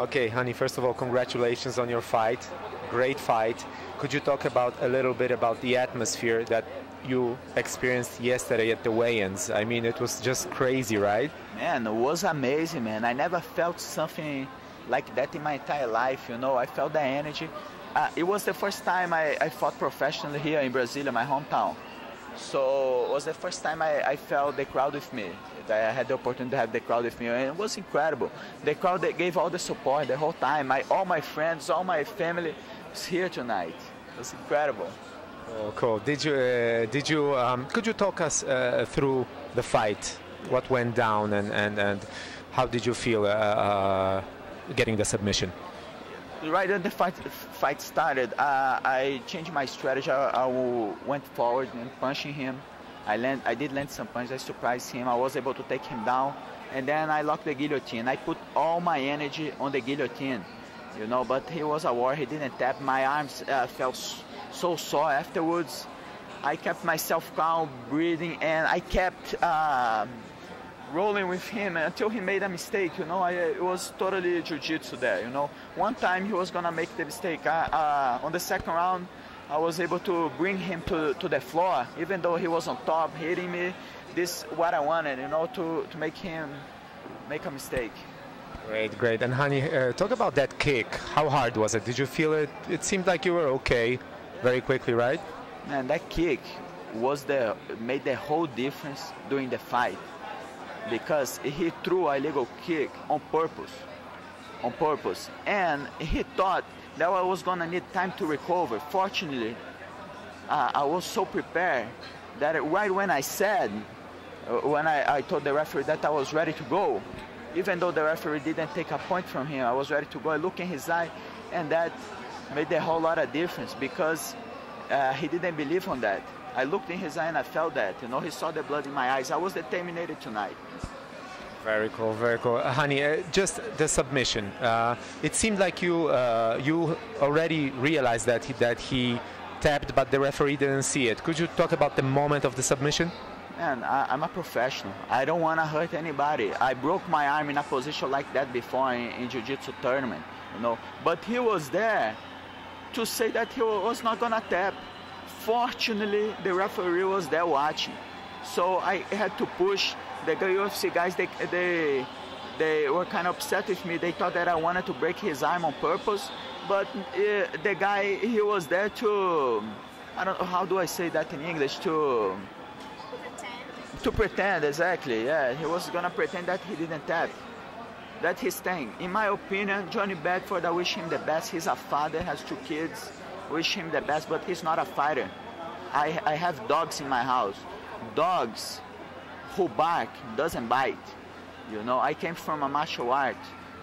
Okay, honey, first of all, congratulations on your fight. Great fight. Could you talk about a little bit about the atmosphere that you experienced yesterday at the weigh-ins? I mean, it was just crazy, right? Man, it was amazing, man. I never felt something like that in my entire life, you know. I felt the energy. It was the first time I fought professionally here in Brasilia, my hometown. So it was the first time I felt the crowd with me. That I had the opportunity to have the crowd with me, and it was incredible. The crowd that gave all the support the whole time. All my friends, all my family was here tonight. It was incredible. Oh, cool. Could you talk us through the fight? What went down and how did you feel getting the submission? Right when the fight started, I changed my strategy. I went forward and punching him. I did land some punches. I surprised him. I was able to take him down, and then I locked the guillotine. I put all my energy on the guillotine, you know. But he was a warrior. He didn't tap. My arms felt so sore afterwards. I kept myself calm, breathing, and I kept rolling with him until he made a mistake, you know. It was totally jiu-jitsu there, you know. One time he was gonna make the mistake. On the second round, I was able to bring him to the floor, even though he was on top, hitting me. This is what I wanted, you know, to make him make a mistake. Great, great. And honey, talk about that kick. How hard was it? Did you feel it? It seemed like you were okay very quickly, right? Man, that kick made the whole difference during the fight, because he threw a illegal kick on purpose, and he thought that I was gonna need time to recover. Fortunately, I was so prepared that right when I told the referee that I was ready to go, even though the referee didn't take a point from him, I was ready to go. I looked in his eye, and that made a whole lot of difference, because he didn't believe on that. I looked in his eye and I felt that, you know, he saw the blood in my eyes. I was determined tonight. Very cool, very cool. Honey, just the submission. It seemed like you already realized that he tapped, but the referee didn't see it. Could you talk about the moment of the submission? Man, I'm a professional. I don't want to hurt anybody. I broke my arm in a position like that before in jiu-jitsu tournament, you know. But he was there to say that he was not gonna tap. Fortunately, the referee was there watching, so I had to push. The UFC guys, they were kind of upset with me. They thought that I wanted to break his arm on purpose, but the guy, he was there to, I don't know, how do I say that in English, to pretend, exactly, yeah. He was gonna pretend that he didn't tap. That's his thing. In my opinion, Johnny Bedford, I wish him the best. He's a father, has 2 kids, wish him the best, but he's not a fighter. I have dogs in my house. Dogs who bark doesn't bite, you know. I came from a martial art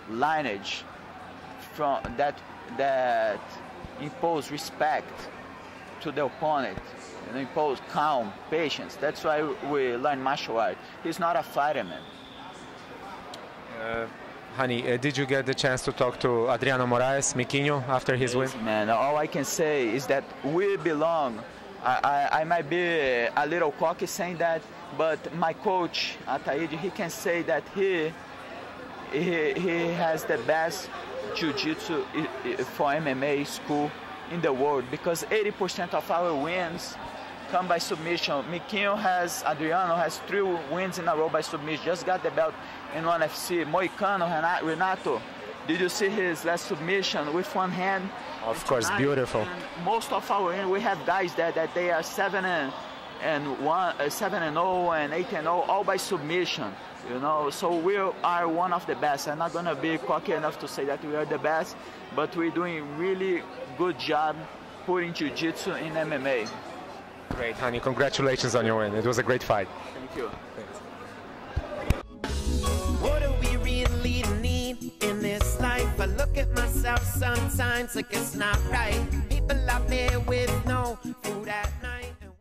lineage from that impose respect to the opponent, and impose calm, patience. That's why we learn martial art. He's not a fighter, man. Honey, did you get the chance to talk to Adriano Moraes, Miquinho, after his win? Man, all I can say is that we belong. I might be a little cocky saying that, but my coach, Ataide, he can say that he has the best jiu-jitsu for MMA school in the world, because 80% of our wins come by submission. Adriano has 3 wins in a row by submission, just got the belt in ONE FC. Moicano, Renato, did you see his last submission with one hand? Of course, beautiful. And most of our, we have guys that they are 7-0 and 8-0, all by submission, you know. So we are one of the best. I'm not gonna be cocky enough to say that we are the best, but we're doing really good job putting jiu-jitsu in MMA. Great, honey. Congratulations on your win. It was a great fight. Thank you. Thanks. What do we really need in this life? I look at myself sometimes like it's not right. People out there with no food at